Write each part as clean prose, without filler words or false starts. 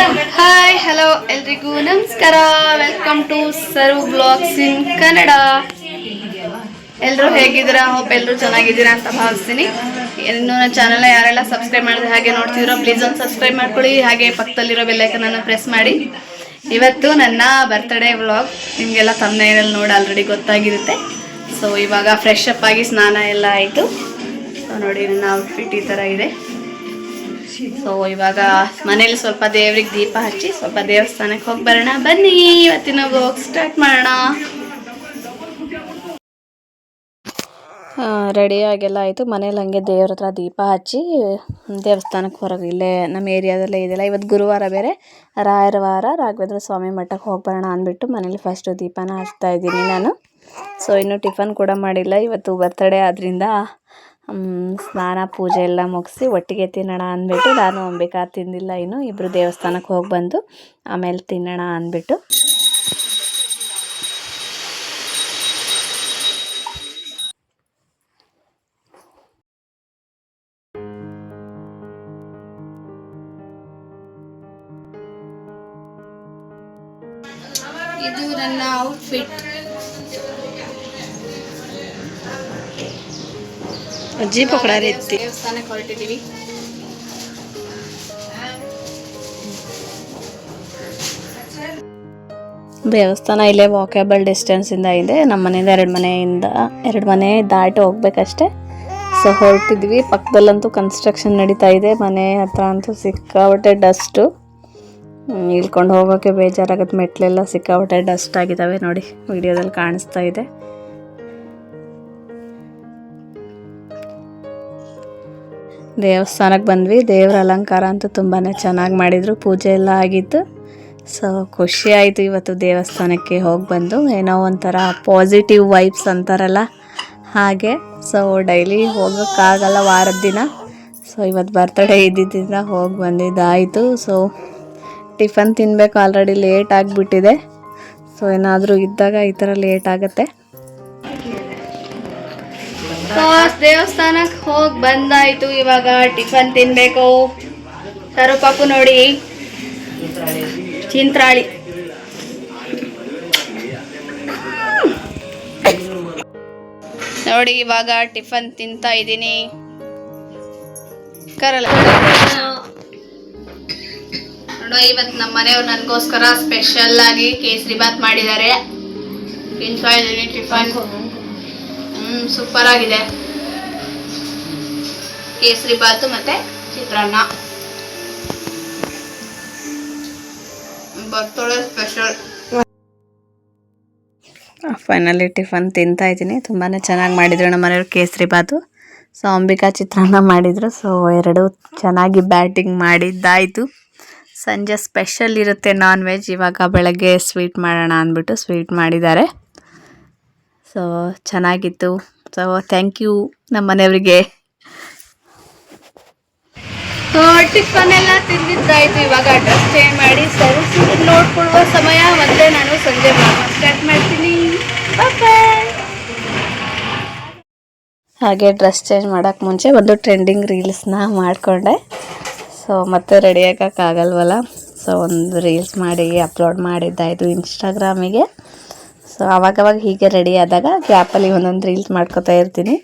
Hi hello ಎಲ್ರಿಗೂ ನಮಸ್ಕಾರ. Welcome to serve blogs in Kannada. ಎಲ್ಲರೂ ಹೇಗಿದ್ದೀರಾ? ಹೋಪ್ ಎಲ್ಲರೂ ಚೆನ್ನಾಗಿದ್ದೀರಾ ಅಂತ ಭಾವಿಸ್ತೀನಿ. ಇನ್ನು ನನ್ನ ಚಾನಲ್ನ ಯಾರೆಲ್ಲ ಸಬ್ಸ್ಕ್ರೈಬ್ ಮಾಡಿದ್ರೆ ಹಾಗೆ ನೋಡ್ತಿದ್ದೀರೋ ಪ್ಲೀಸ್ ಒಂದು ಸಬ್ಸ್ಕ್ರೈಬ್ ಮಾಡ್ಕೊಳ್ಳಿ. ಹಾಗೆ ಪಕ್ಕದಲ್ಲಿರೋ ಬೆಲ್ಲೈಕನನ್ನು ಪ್ರೆಸ್ ಮಾಡಿ. ಇವತ್ತು ನನ್ನ ಬರ್ತ್ಡೇ ವ್ಲಾಗ್. ನಿಮಗೆಲ್ಲ ಥಂಬ್ನೈಲಲ್ಲಿ ನೋಡಿ ಆಲ್ರೆಡಿ ಗೊತ್ತಾಗಿರುತ್ತೆ. ಸೊ ಇವಾಗ ಫ್ರೆಶ್ ಅಪ್ ಆಗಿ ಸ್ನಾನ ಎಲ್ಲ ಆಯಿತು. ಸೊ ನೋಡಿ ನನ್ನ ಔಟ್ಫಿಟ್ ಈ ಥರ ಇದೆ. ಸೊ ಇವಾಗ ಮನೇಲಿ ಸ್ವಲ್ಪ ದೇವ್ರಿಗೆ ದೀಪ ಹಚ್ಚಿ ಸ್ವಲ್ಪ ದೇವಸ್ಥಾನಕ್ಕೆ ಹೋಗಿ ಬರೋಣ. ಬನ್ನಿ ಇವತ್ತಿನ ವ್ಲಾಗ್ ಸ್ಟಾರ್ಟ್ ಮಾಡೋಣ. ರೆಡಿಯಾಗೆಲ್ಲ ಆಯಿತು. ಮನೇಲಿ ಹಂಗೆ ದೇವ್ರ ಹತ್ರ ದೀಪ ಹಚ್ಚಿ ದೇವಸ್ಥಾನಕ್ಕೆ ಹೊರಗೆ ಇಲ್ಲೇ ನಮ್ಮ ಏರಿಯಾದಲ್ಲೇ ಇದೆಯಲ್ಲ. ಇವತ್ತು ಗುರುವಾರ ಬೇರೆ, ರಾಯರ ವಾರ, ರಾಘವೇಂದ್ರ ಸ್ವಾಮಿ ಮಠಕ್ಕೆ ಹೋಗಿ ಬರೋಣ ಅಂದ್ಬಿಟ್ಟು ಮನೇಲಿ ಫಸ್ಟು ದೀಪನ ಹಚ್ತಾ ಇದ್ದೀನಿ ನಾನು. ಸೊ ಇನ್ನೂ ಟಿಫನ್ ಕೂಡ ಮಾಡಿಲ್ಲ. ಇವತ್ತು ಬರ್ತಡೇ ಆದ್ದರಿಂದ ಸ್ನಾನ ಪೂಜೆ ಎಲ್ಲ ಮುಗಿಸಿ ಒಟ್ಟಿಗೆ ತಿನ್ನೋಣ ಅಂದ್ಬಿಟ್ಟು, ನಾನು ಅಂಬಿಕಾ ತಿಂದಿಲ್ಲ ಇನ್ನು, ಇಬ್ಬರು ದೇವಸ್ಥಾನಕ್ಕೆ ಹೋಗಿ ಬಂದು ಆಮೇಲೆ ತಿನ್ನೋಣ ಅಂದ್ಬಿಟ್ಟು. ಇದು ನನ್ನ ಔಟ್ಫಿಟ್. ಅಜ್ಜಿ ಪಕೋಡ ರೀತಿ ದೇವಸ್ಥಾನಕ್ಕೆ ಹೊರಟಿದ್ದೀವಿ. ದೇವಸ್ಥಾನ ಇಲ್ಲೇ ವಾಕೇಬಲ್ ಡಿಸ್ಟೆನ್ಸಿಂದ ಇದೆ. ನಮ್ಮ ಮನೆಯಿಂದ ಎರಡು ಮನೆ ದಾಟಿ ಹೋಗ್ಬೇಕಷ್ಟೆ. ಸೊ ಹೊರಟಿದ್ವಿ. ಪಕ್ಕದಲ್ಲಂತೂ ಕನ್ಸ್ಟ್ರಕ್ಷನ್ ನಡೀತಾ ಇದೆ. ಮನೆ ಹತ್ರ ಅಂತೂ ಸಿಕ್ಕಾಪಟ್ಟೆ ಡಸ್ಟು. ಇಳ್ಕೊಂಡು ಹೋಗೋಕ್ಕೆ ಬೇಜಾರಾಗುತ್ತೆ. ಮೆಟ್ಲೆಲ್ಲ ಸಿಕ್ಕಾಪಟ್ಟೆ ಡಸ್ಟ್ ಆಗಿದ್ದಾವೆ ನೋಡಿ, ವಿಡಿಯೋದಲ್ಲಿ ಕಾಣಿಸ್ತಾ ಇದೆ. ದೇವಸ್ಥಾನಕ್ಕೆ ಬಂದ್ವಿ. ದೇವರ ಅಲಂಕಾರ ಅಂತೂ ತುಂಬಾ ಚೆನ್ನಾಗಿ ಮಾಡಿದರು. ಪೂಜೆ ಎಲ್ಲ ಆಗಿತ್ತು. ಸೊ ಖುಷಿ ಆಯಿತು ಇವತ್ತು ದೇವಸ್ಥಾನಕ್ಕೆ ಹೋಗಿ ಬಂದು. ಏನೋ ಒಂಥರ ಪಾಸಿಟಿವ್ ವೈಬ್ಸ್ ಅಂತಾರಲ್ಲ ಹಾಗೆ. ಸೊ ಡೈಲಿ ಹೋಗೋಕ್ಕಾಗಲ್ಲ ವಾರದ ದಿನ. ಸೊ ಇವತ್ತು ಬರ್ತಡೇ ಇದ್ದಿದ್ದರಿಂದ ಹೋಗಿ ಬಂದಿದ್ದಾಯಿತು. ಸೊ ಟಿಫನ್ ತಿನ್ನಬೇಕು, ಆಲ್ರೆಡಿ ಲೇಟ್ ಆಗಿಬಿಟ್ಟಿದೆ. ಸೊ ಏನಾದರೂ ಇದ್ದಾಗ ಈ ಥರ ಲೇಟ್ ಆಗುತ್ತೆ. ದೇವಸ್ಥಾನಕ್ಕೆ ಹೋಗಿ ಬಂದಾಯಿತು. ಇವಾಗ ಟಿಫನ್ ತಿನ್ನಬೇಕು. ಸರು ಪಾಪು ನೋಡಿ ಚಿಂತ್ರಾಳಿ. ನೋಡಿ ಇವಾಗ ಟಿಫನ್ ತಿಂತಾ ಇದ್ದೀನಿ. ಕರಲ್ಲ ನೋಡು, ಇವತ್ತು ನಮ್ಮ ಮನೆಯವ್ರು ನನಗೋಸ್ಕರ ಸ್ಪೆಷಲ್ ಆಗಿ ಕೇಸರಿ ಬಾತ್ ಮಾಡಿದ್ದಾರೆ. ತಿಂತಾ ಇದ್ದೀನಿ ಟಿಫನ್. ಸೂಪರ್ ಆಗಿದೆ ಕೇಸರಿ ಬಾತು ಮತ್ತೆ chitranna. Birthday special. Finally tiffin ತಿಂತಾ ಇದ್ದೀನಿ. ತುಂಬಾ ಚೆನ್ನಾಗಿ ಮಾಡಿದ್ರು ನಮ್ಮ ಮನೆಯವ್ರು ಕೇಸರಿ ಬಾತು. ಸೊ ಅಂಬಿಕಾ ಚಿತ್ರಾನ್ನ ಮಾಡಿದರು. ಸೊ ಎರಡೂ ಚೆನ್ನಾಗಿ ಬ್ಯಾಟಿಂಗ್ ಮಾಡಿದ್ದಾಯಿತು. ಸಂಜೆ ಸ್ಪೆಷಲ್ ಇರುತ್ತೆ ನಾನ್ ವೆಜ್. ಇವಾಗ ಬೆಳಗ್ಗೆ ಸ್ವೀಟ್ ಮಾಡೋಣ ಅಂದ್ಬಿಟ್ಟು ಸ್ವೀಟ್ ಮಾಡಿದ್ದಾರೆ. ಸೊ ಚೆನ್ನಾಗಿತ್ತು. ಸೊ ಥ್ಯಾಂಕ್ ಯು ನಮ್ಮ ಮನೆಯವರಿಗೆ. ಟಿಫನ್ ಎಲ್ಲ ತಿಂದಿದ್ದಾಯಿತು. ಇವಾಗ ಡ್ರೆಸ್ ಚೇಂಜ್ ಮಾಡಿ ಸರಿ ನೋಡ್ಕೊಳ್ಳುವ ಸಮಯ. ಮತ್ತೆ ನಾನು ಸಂಜೆ ಸ್ಟಾರ್ಟ್ ಮಾಡ್ತೀನಿ. ಹಾಗೆ ಡ್ರೆಸ್ ಚೇಂಜ್ ಮಾಡೋಕ್ಕೆ ಮುಂಚೆ ಒಂದು ಟ್ರೆಂಡಿಂಗ್ ರೀಲ್ಸ್ನ ಮಾಡಿಕೊಂಡೆ. ಸೊ ಮತ್ತೆ ರೆಡಿ ಆಗೋಕ್ಕಾಗಲ್ವಲ್ಲ. ಸೊ ಒಂದು ರೀಲ್ಸ್ ಮಾಡಿ ಅಪ್ಲೋಡ್ ಮಾಡಿದ್ದಾಯಿತು ಇನ್ಸ್ಟಾಗ್ರಾಮಿಗೆ. ಸೊ ಆವಾಗವಾಗ ಹೀಗೆ ರೆಡಿ ಆದಾಗ ಗ್ಯಾಪಲ್ಲಿ ಒಂದೊಂದು ರೀಲ್ಸ್ ಮಾಡ್ಕೋತಾ ಇರ್ತೀನಿ.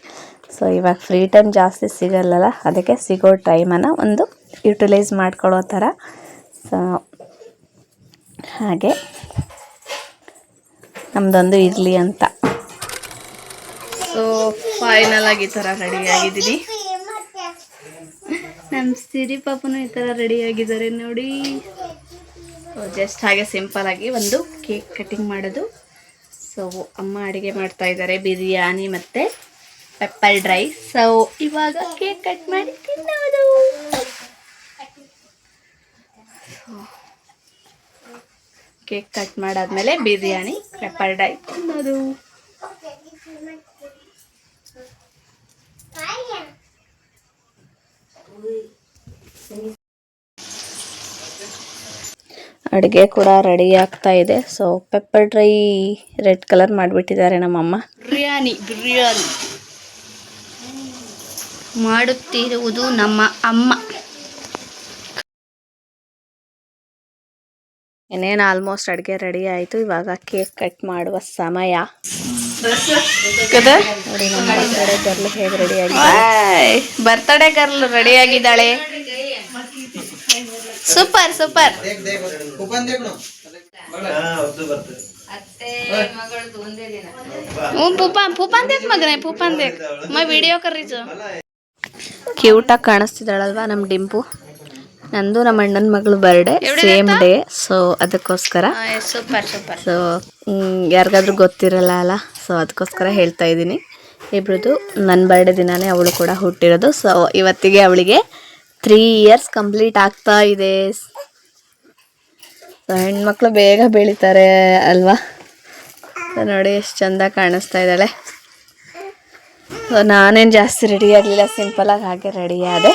ಸೊ ಇವಾಗ ಫ್ರೀ ಟೈಮ್ ಜಾಸ್ತಿ ಸಿಗಲ್ಲಲ್ಲ, ಅದಕ್ಕೆ ಸಿಗೋ ಟೈಮನ್ನು ಒಂದು ಯುಟಿಲೈಸ್ ಮಾಡ್ಕೊಳ್ಳೋ ಥರ. ಸೊ ಹಾಗೆ ನಮ್ಮದೊಂದು ಇರಲಿ ಅಂತ. ಸೊ ಫೈನಲ್ ಆಗಿ ಈ ಥರ ರೆಡಿಯಾಗಿದ್ದೀನಿ. ನಮ್ಮ ಸಿರಿ ಪಾಪನು ಈ ಥರ ರೆಡಿಯಾಗಿದ್ದಾರೆ ನೋಡಿ. ಜಸ್ಟ್ ಹಾಗೆ ಸಿಂಪಲ್ ಆಗಿ ಒಂದು ಕೇಕ್ ಕಟಿಂಗ್ ಮಾಡೋದು. ಸೊ ಅಮ್ಮ ಅಡುಗೆ ಮಾಡ್ತಾ ಇದ್ದಾರೆ, ಬಿರಿಯಾನಿ ಮತ್ತು ಪೆಪ್ಪರ್ ಡ್ರೈ. ಸೊ ಇವಾಗ ಕೇಕ್ ಕಟ್ ಮಾಡಿ ತಿನ್ನೋದು. ಕೇಕ್ ಕಟ್ ಮಾಡಾದ್ಮೇಲೆ ಬಿರಿಯಾನಿ ಪೆಪ್ಪರ್ ಡ್ರೈ ತಿನ್ನೋದು. ಅಡುಗೆ ಕೂಡ ರೆಡಿ ಆಗ್ತಾ ಇದೆ. So pepper dry red colour ಮಾಡಿಬಿಟ್ಟಿದ್ದಾರೆ ನಮ್ಮಮ್ಮ. ಬಿರಿಯಾನಿ ಮಾಡುತ್ತಿರುವುದು ನಮ್ಮ ಅಮ್ಮ. ಇನ್ನೇನು ಆಲ್ಮೋಸ್ಟ್ ಅಡುಗೆ ರೆಡಿ ಆಯಿತು. ಇವಾಗ ಕೇಕ್ ಕಟ್ ಮಾಡುವ ಸಮಯ. ನೋಡಿ ನಮ್ಮ ಬರ್ತಡೇ ಗರ್ಲ್ ಹೇಗೆ ರೆಡಿ ಆಗಿದೆ. ಬರ್ತಡೇ ಗರ್ಲ್ ರೆಡಿ ಆಗಿದ್ದಾಳೆ. Super super. ಪೂಪಾನ್ ಮಗನೇ ಪೂಪಾನ್ ದೇಕ್ ಮೈ ವಿಡಿಯೋ ಕರೀಜು. ಕ್ಯೂಟಾಗಿ ಕಾಣಿಸ್ತಿದ್ದಾಳಲ್ವಾ ನಮ್ಮ ಡಿಂಪು. ನಂದು ನಮ್ಮ ಅಣ್ಣನ ಮಗಳು ಬರ್ಡೇ ಸೇಮ್ ಡೇ, ಸೊ ಅದಕ್ಕೋಸ್ಕರ ಸೂಪರ್ ಸೂಪರ್. ಸೊ ಯಾರಿಗಾದ್ರೂ ಗೊತ್ತಿರಲ್ಲ ಅಲ್ಲ, ಸೊ ಅದಕ್ಕೋಸ್ಕರ ಹೇಳ್ತಾ ಇದ್ದೀನಿ. ಇಬ್ರದ್ದು ನನ್ನ ಬರ್ಡೇ ದಿನಾನೇ ಅವಳು ಕೂಡ ಹುಟ್ಟಿರೋದು. ಸೊ ಇವತ್ತಿಗೆ ಅವಳಿಗೆ 3 years ಕಂಪ್ಲೀಟ್ ಆಗ್ತಾ ಇದೆ. ಸೊ ಹೆಣ್ಮಕ್ಳು ಬೇಗ ಬೆಳೀತಾರೆ ಅಲ್ವಾ. ಸೊ ನೋಡಿ ಎಷ್ಟು ಚಂದ ಕಾಣಿಸ್ತಾ ಇದ್ದಾಳೆ. ಸೊ ನಾನೇನು ಜಾಸ್ತಿ ರೆಡಿ ಆಗಲಿಲ್ಲ, ಸಿಂಪಲಾಗಿ ಹಾಗೆ ರೆಡಿ ಆದೆ.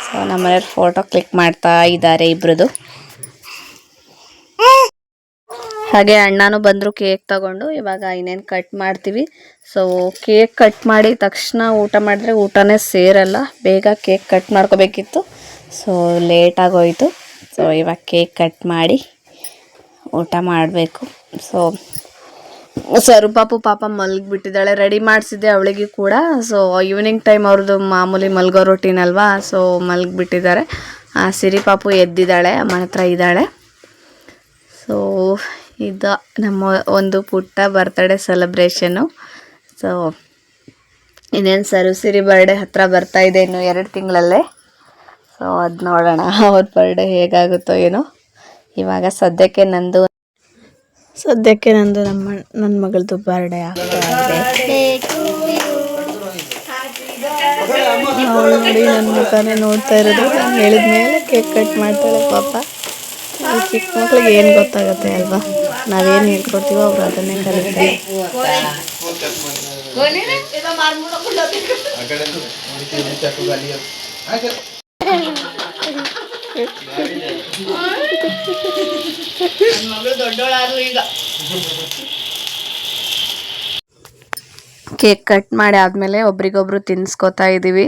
ಸೊ ನಮ್ಮನೆಯವ್ರು ಫೋಟೋ ಕ್ಲಿಕ್ ಮಾಡ್ತಾ ಇದ್ದಾರೆ ಇಬ್ರದ್ದು. ಹಾಗೆ ಅಣ್ಣನೂ ಬಂದರು ಕೇಕ್ ತಗೊಂಡು. ಇವಾಗ ಇನ್ನೇನು ಕಟ್ ಮಾಡ್ತೀವಿ. ಸೊ ಕೇಕ್ ಕಟ್ ಮಾಡಿ ತಕ್ಷಣ ಊಟ ಮಾಡಿದ್ರೆ ಊಟನೇ ಸೇರಲ್ಲ, ಬೇಗ ಕೇಕ್ ಕಟ್ ಮಾಡ್ಕೋಬೇಕಿತ್ತು. ಸೊ ಲೇಟಾಗೋಯಿತು. ಸೊ ಇವಾಗ ಕೇಕ್ ಕಟ್ ಮಾಡಿ ಊಟ ಮಾಡಬೇಕು. ಸೊ ಪಾಪ ಮಲಗಿಬಿಟ್ಟಿದ್ದಾಳೆ. ರೆಡಿ ಮಾಡಿಸಿದ್ದೆ ಅವಳಿಗೆ ಕೂಡ. ಸೊ ಈವ್ನಿಂಗ್ ಟೈಮ್ ಅವ್ರದ್ದು ಮಾಮೂಲಿ ಮಲ್ಗೋ ರೊಟೀನ್ ಅಲ್ವಾ, ಸೊ ಮಲಗಿಬಿಟ್ಟಿದ್ದಾರೆ. ಸಿರಿ ಪಾಪು ಎದ್ದಿದ್ದಾಳೆ, ಅಮ್ಮನ ಹತ್ರ ಇದ್ದಾಳೆ. ಸೊ ಇದು ನಮ್ಮ ಒಂದು ಪುಟ್ಟ ಬರ್ತ್ಡೇ ಸೆಲೆಬ್ರೇಷನ್ನು. ಸೊ ಇನ್ನೇನು ಸಿರಿ ಬರ್ಡೇ ಹತ್ರ ಬರ್ತಾ ಇದೆ, ಇನ್ನು 2 ತಿಂಗಳಲ್ಲೇ. ಸೊ ಅದು ನೋಡೋಣ ಅವ್ರ ಬರ್ಡೇ ಹೇಗಾಗುತ್ತೋ ಏನೋ. ಇವಾಗ ಸದ್ಯಕ್ಕೆ ನಂದು ನನ್ನ ಮಗಳದ್ದು ಬರ್ಡೇ ಆಗ್ತಾ ಇದೆ. ಅವಳು ನೋಡಿ ನನ್ನ ಮುಖನೇ ನೋಡ್ತಾ ಇರೋದು. ನಾನು ಹೇಳಿದ ಮೇಲೆ ಕೇಕ್ ಕಟ್ ಮಾಡ್ತಾಳೆ ಪಾಪ. ಚಿಕ್ಕ ಮಕ್ಳಿಗೆ ಏನು ಗೊತ್ತಾಗುತ್ತೆ ಅಲ್ವಾ, ನಾವೇನು ಹೇಳ್ಕೊಡ್ತೀವೋ ಅವ್ರು ಅದನ್ನೇ ಕಲಿತಾರೆ. ಕೇಕ್ ಕಟ್ ಮಾಡಿ ಆದಮೇಲೆ ಒಬ್ರಿಗೊಬ್ರು ತಿನ್ಸ್ಕೊತಾ ಇದ್ದೀವಿ.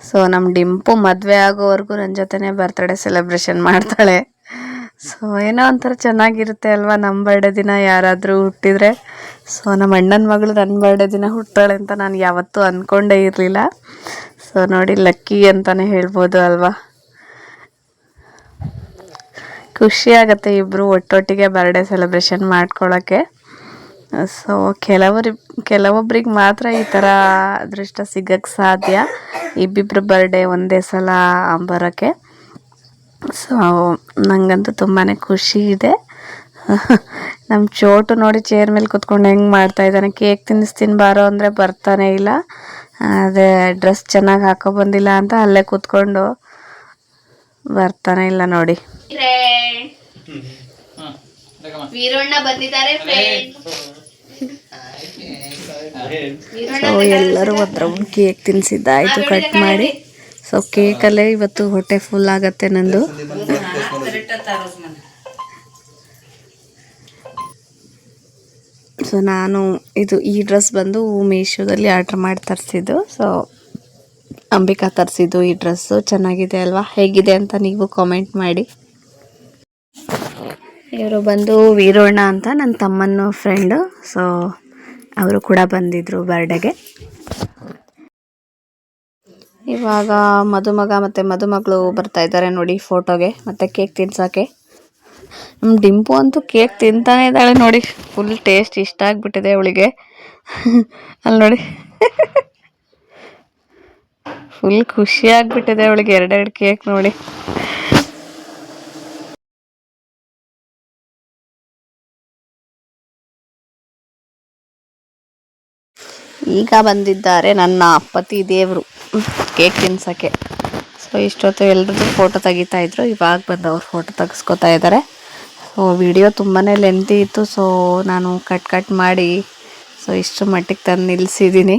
ಸೊ ನಮ್ಮ ಡಿಂಪು ಮದುವೆ ಆಗೋವರೆಗೂ ನನ್ನ ಜೊತೆನೇ ಬರ್ತ್ಡೇ ಸೆಲೆಬ್ರೇಷನ್ ಮಾಡ್ತಾಳೆ. ಸೊ ಏನೋ ಒಂಥರ ಚೆನ್ನಾಗಿರುತ್ತೆ ಅಲ್ವಾ, ನಮ್ಮ ಬರ್ಡೇ ದಿನ ಯಾರಾದರೂ ಹುಟ್ಟಿದರೆ. ಸೊ ನಮ್ಮ ಅಣ್ಣನ ಮಗಳು ನನ್ನ ಬರ್ಡೇ ದಿನ ಹುಟ್ಟಾಳೆ ಅಂತ ನಾನು ಯಾವತ್ತೂ ಅಂದ್ಕೊಂಡೇ ಇರಲಿಲ್ಲ. ಸೊ ನೋಡಿ ಲಕ್ಕಿ ಅಂತಲೇ ಹೇಳ್ಬೋದು ಅಲ್ವಾ. ಖುಷಿ ಆಗುತ್ತೆ ಇಬ್ಬರು ಒಟ್ಟೊಟ್ಟಿಗೆ ಬರ್ಡೇ ಸೆಲೆಬ್ರೇಷನ್ ಮಾಡ್ಕೊಳ್ಳೋಕ್ಕೆ. ಸೊ ಕೆಲವೊಬ್ರಿಗೆ ಮಾತ್ರ ಈ ಥರ ಅದೃಷ್ಟ ಸಿಗೋಕ್ಕೆ ಸಾಧ್ಯ, ಇಬ್ಬಿಬ್ರು ಬರ್ಡೇ ಒಂದೇ ಸಲ ಬರೋಕ್ಕೆ. ಸೊ ನನಗಂತೂ ತುಂಬಾ ಖುಷಿ ಇದೆ. ನಮ್ಮ ಚೋಟು ನೋಡಿ ಚೇರ್ ಮೇಲೆ ಕೂತ್ಕೊಂಡು ಹೆಂಗೆ ಮಾಡ್ತಾಯಿದ್ದಾನೆ. ಕೇಕ್ ತಿನ್ನಿಸ್ತೀನಿ ಬಾರೋ ಅಂದರೆ ಬರ್ತಾನೆ ಇಲ್ಲ. ಅದೇ ಡ್ರೆಸ್ ಚೆನ್ನಾಗಿ ಹಾಕೊಬಂದಿಲ್ಲ ಅಂತ ಅಲ್ಲೇ ಕೂತ್ಕೊಂಡು ಬರ್ತಾನೆ ಇಲ್ಲ ನೋಡಿ. ವೀರಣ್ಣ ಬಂದಿದ್ದಾರೆ. ಸೊ ಎಲ್ಲರೂ ಒಂದು ರೌಂಡ್ ಕೇಕ್ ತಿನ್ನಿಸಿದ್ದಾಯಿತು ಕಟ್ ಮಾಡಿ. ಸೊ ಕೇಕಲ್ಲೇ ಇವತ್ತು ಹೊಟ್ಟೆ ಫುಲ್ ಆಗತ್ತೆ ನಂದು. ಸೊ ನಾನು ಈ ಡ್ರೆಸ್ ಬಂದು ಮೀಶೋದಲ್ಲಿ ಆರ್ಡ್ರ್ ಮಾಡಿ ತರಿಸಿದ್ದು. ಸೊ ಅಂಬಿಕಾ ತರಿಸಿದ್ದು ಈ ಡ್ರೆಸ್ಸು. ಚೆನ್ನಾಗಿದೆ ಅಲ್ವಾ, ಹೇಗಿದೆ ಅಂತ ನೀವು ಕಾಮೆಂಟ್ ಮಾಡಿ. ಇವರು ಬಂದು ವೀರಣ್ಣ ಅಂತ ನನ್ನ ತಮ್ಮನ ಫ್ರೆಂಡು. ಸೊ ಅವರು ಕೂಡ ಬಂದಿದ್ದರು ಬರ್ಡೇಗೆ. ಇವಾಗ ಮದುಮಗ ಮತ್ತು ಮದುಮಗಳು ಬರ್ತಾ ಇದ್ದಾರೆ ನೋಡಿ ಫೋಟೋಗೆ ಮತ್ತು ಕೇಕ್ ತಿನ್ಸೋಕ್ಕೆ. ನಮ್ಮ ಡಿಂಪು ಅಂತೂ ಕೇಕ್ ತಿಂತಾನೆ ಇದ್ದಾಳೆ ನೋಡಿ. ಫುಲ್ ಟೇಸ್ಟ್ ಇಷ್ಟ ಆಗಿಬಿಟ್ಟಿದೆ ಅವಳಿಗೆ. ಅಲ್ಲಿ ನೋಡಿ ಫುಲ್ ಖುಷಿ ಆಗಿಬಿಟ್ಟಿದೆ ಅವಳಿಗೆ 2 ಕೇಕ್ ನೋಡಿ. ಈಗ ಬಂದಿದ್ದಾರೆ ನನ್ನ ಪತಿ ದೇವರು ಕೇಕ್ ತಿನ್ಸೋಕ್ಕೆ. ಸೊ ಇಷ್ಟೊತ್ತು ಎಲ್ಲರದ್ದು ಫೋಟೋ ತೆಗಿತಾ ಇದ್ರು, ಇವಾಗ ಬಂದು ಅವ್ರು ಫೋಟೋ ತೆಗೆಸ್ಕೊತಾ ಇದ್ದಾರೆ. ಸೊ ವಿಡಿಯೋ ತುಂಬಾ ಲೆಂತಿ ಇತ್ತು. ಸೊ ನಾನು ಕಟ್ ಮಾಡಿ ಸೊ ಇಷ್ಟು ಮಟ್ಟಿಗೆ ತಂದು ನಿಲ್ಲಿಸಿದ್ದೀನಿ.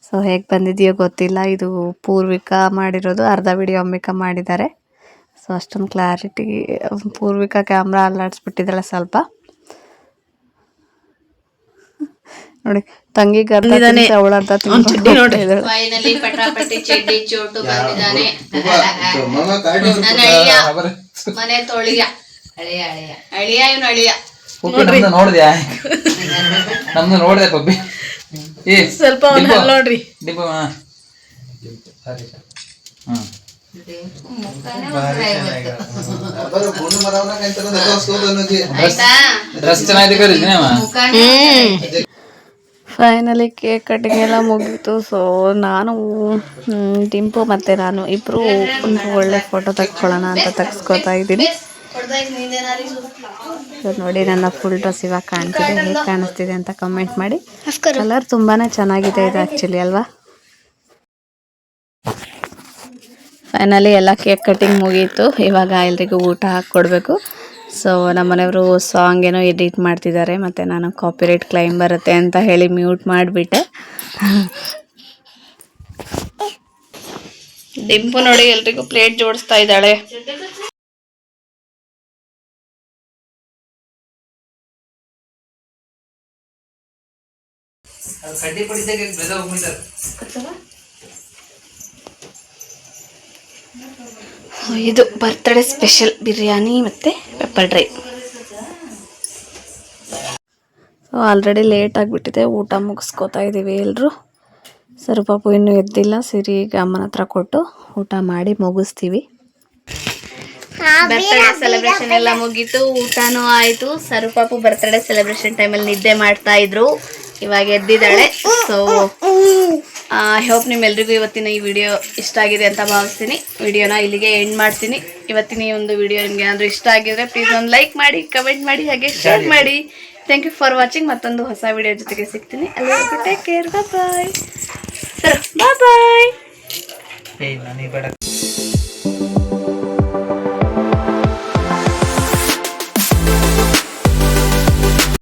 ಸೊ ಹೇಗೆ ಬಂದಿದೆಯೋ ಗೊತ್ತಿಲ್ಲ. ಇದು ಪೂರ್ವಿಕಾ ಮಾಡಿರೋದು, ಅರ್ಧ ವಿಡಿಯೋ ಅಂಬಿಕಾ ಮಾಡಿದ್ದಾರೆ. ಸೊ ಅಷ್ಟೊಂದು ಕ್ಲಾರಿಟಿ ಪೂರ್ವಿಕಾ ಕ್ಯಾಮ್ರಾ ಅಲ್ಲಾಡಿಸ್ಬಿಟ್ಟಿದ್ದಾಳೆ ಸ್ವಲ್ಪ ನೋಡಿ. ತಂಗಿ ಮನೆ ತೊಳಿಯ ಅಳಿಯ ಇವನು ಅಳಿಯ ಪಪ್ಪಿ ನಮ್ದು ನೋಡಿದ್ಯಾ? ನಮ್ದು ನೋಡಿದೆ ಪಪ್ಪಿ. ಏ ಸ್ವಲ್ಪ ನೋಡ್ರಿ ಡಿಂಪು ಡ್ರೆಸ್ ಚೆನ್ನಾಗಿದೆ ಕರೀತೀನಿ ಅಮ್ಮ. ಫೈನಲಿ ಕೇಕ್ ಕಟಿಂಗ್ ಎಲ್ಲ ಮುಗೀತು. ಸೊ ನಾನು ಟಿಂಪು ಮತ್ತು ನಾನು ಇಬ್ಬರು ಒಂದು ಒಳ್ಳೆ ಫೋಟೋ ತೆಗ್ಸ್ಕೊಳ್ಳೋಣ ಅಂತ ತೆಗ್ಸ್ಕೊತಾ ಇದ್ದೀನಿ. ಸೊ ನೋಡಿ ನನ್ನ ಫುಲ್ ಡ್ರೆಸ್ ಇವಾಗ ಕಾಣ್ತಿದೆ, ಹೇಗೆ ಕಾಣಿಸ್ತಿದೆ ಅಂತ ಕಮೆಂಟ್ ಮಾಡಿ. ಕಲರ್ ತುಂಬಾ ಚೆನ್ನಾಗಿದೆ ಇದು ಆ್ಯಕ್ಚುಲಿ ಅಲ್ವಾ. ಫೈನಲಿ ಎಲ್ಲ ಕೇಕ್ ಕಟಿಂಗ್ ಮುಗೀತು. ಇವಾಗ ಎಲ್ರಿಗೂ ಊಟ ಹಾಕ್ಕೊಡ್ಬೇಕು. ಸೊ ನಮ್ಮನೆಯವರು ಸಾಂಗ್ ಏನೋ ಎಡಿಟ್ ಮಾಡ್ತಿದ್ದಾರೆ, ಮತ್ತು ನಾನು ಕಾಪಿರೈಟ್ ಕ್ಲೈಮ್ ಬರುತ್ತೆ ಅಂತ ಹೇಳಿ ಮ್ಯೂಟ್ ಮಾಡಿಬಿಟ್ಟೆ. ಡಿಂಪು ನೋಡಿ ಎಲ್ರಿಗೂ ಪ್ಲೇಟ್ ಜೋಡಿಸ್ತಾ ಇದ್ದಾಳೆ. ಇದು ಬರ್ತ್ಡೇ ಸ್ಪೆಷಲ್ ಬಿರಿಯಾನಿ ಮತ್ತು pepper dry. So already late ಆಗಿಬಿಟ್ಟಿದೆ, ಊಟ ಮುಗಿಸ್ಕೋತಾ ಇದ್ದೀವಿ ಎಲ್ಲರೂ. ಸರ್ ಪಾಪು ಇನ್ನೂ ಎದ್ದಿಲ್ಲ. ಸಿರಿ ಈಗ ಅಮ್ಮನ ಹತ್ರ ಕೊಟ್ಟು ಊಟ ಮಾಡಿ ಮುಗಿಸ್ತೀವಿ. ಬರ್ತ್ಡೇ ಸೆಲೆಬ್ರೇಷನ್ ಎಲ್ಲ ಮುಗೀತು, ಊಟನೂ ಆಯಿತು. ಸರ್ ಪಾಪು ಬರ್ತ್ಡೇ ಸೆಲೆಬ್ರೇಷನ್ ಟೈಮಲ್ಲಿ ನಿದ್ದೆ ಮಾಡ್ತಾ ಇದ್ರು, ಇವಾಗ ಎದ್ದಿದ್ದಾಳೆ. ಸೊ ಐ ಹೋಪ್ ನಿಮ್ಮೆಲ್ರಿಗೂ ಇವತ್ತಿನ ಈ ವಿಡಿಯೋ ಇಷ್ಟ ಆಗಿದೆ ಅಂತ ಭಾವಿಸ್ತೀನಿ. ವಿಡಿಯೋನ ಇಲ್ಲಿಗೆ ಎಂಡ್ ಮಾಡ್ತೀನಿ. ಇವತ್ತಿನ ಈ ಒಂದು ವಿಡಿಯೋ ನಿಮಗೆ ಏನಾದರೂ ಇಷ್ಟ ಆಗಿದ್ರೆ ಪ್ಲೀಸ್ ಒಂದು ಲೈಕ್ ಮಾಡಿ, ಕಮೆಂಟ್ ಮಾಡಿ, ಹಾಗೆ ಶೇರ್ ಮಾಡಿ. Thank you for watching. ಮತ್ತೊಂದು ಹೊಸ ವಿಡಿಯೋ ಜೊತೆಗೆ ಸಿಗ್ತೀನಿ. ಎಲ್ಲರಿಗೂ ಟೇಕ್ ಕೇರ್, ಬಾಯ್. ಸರ್ ಬಾಯ್.